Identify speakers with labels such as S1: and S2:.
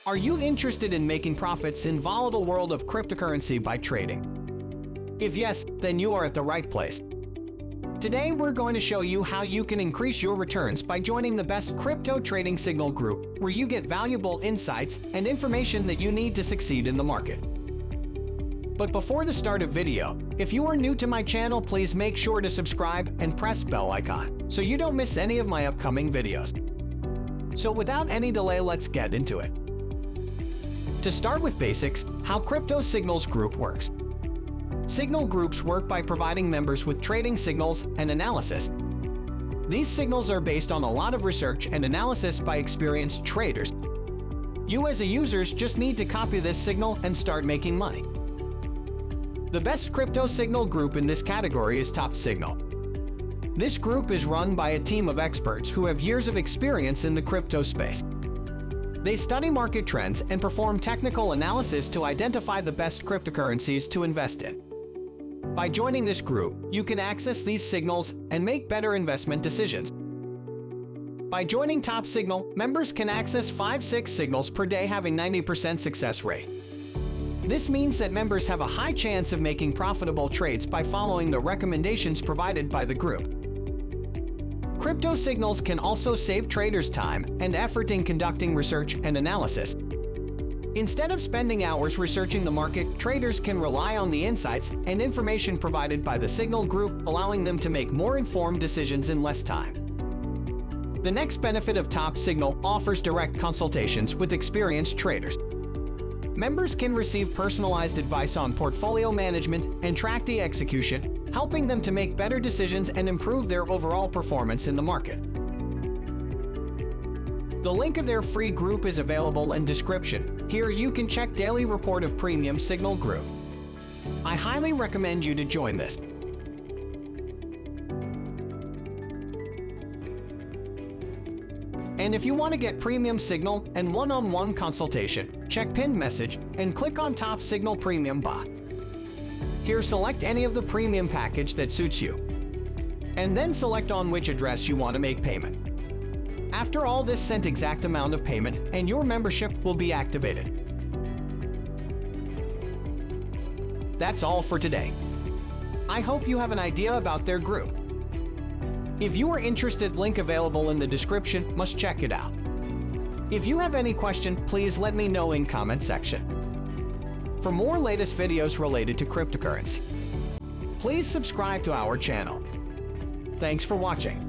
S1: Are you interested in making profits in volatile world of cryptocurrency by trading? If yes, then you are at the right place. Today we're going to show you how you can increase your returns by joining the best crypto trading signal group, where you get valuable insights and information that you need to succeed in the market. But before the start of video, if you are new to my channel, please make sure to subscribe and press bell icon so you don't miss any of my upcoming videos. So without any delay, let's get into it. To start with basics, how Crypto Signals Group works. Signal groups work by providing members with trading signals and analysis. These signals are based on a lot of research and analysis by experienced traders. You as a user just need to copy this signal and start making money. The best crypto signal group in this category is Top Signal. This group is run by a team of experts who have years of experience in the crypto space. They study market trends and perform technical analysis to identify the best cryptocurrencies to invest in. By joining this group, you can access these signals and make better investment decisions. By joining Top Signal, members can access 5-6 signals per day, having 90% success rate. This means that members have a high chance of making profitable trades by following the recommendations provided by the group. Crypto signals can also save traders time and effort in conducting research and analysis. Instead of spending hours researching the market, traders can rely on the insights and information provided by the signal group, allowing them to make more informed decisions in less time. The next benefit of Top Signal offers direct consultations with experienced traders. Members can receive personalized advice on portfolio management and track the execution, helping them to make better decisions and improve their overall performance in the market. The link of their free group is available in description. Here you can check daily report of Premium Signal Group. I highly recommend you to join this. And if you want to get premium signal and one-on-one consultation, check pinned message and click on Top Signal Premium Bot. Here, select any of the premium package that suits you, and then select on which address you want to make payment. After all this, send exact amount of payment and your membership will be activated. That's all for today. I hope you have an idea about their group. If you are interested, link available in the description, must check it out. If you have any question, please let me know in comment section. For more latest videos related to cryptocurrency, please subscribe to our channel. Thanks for watching.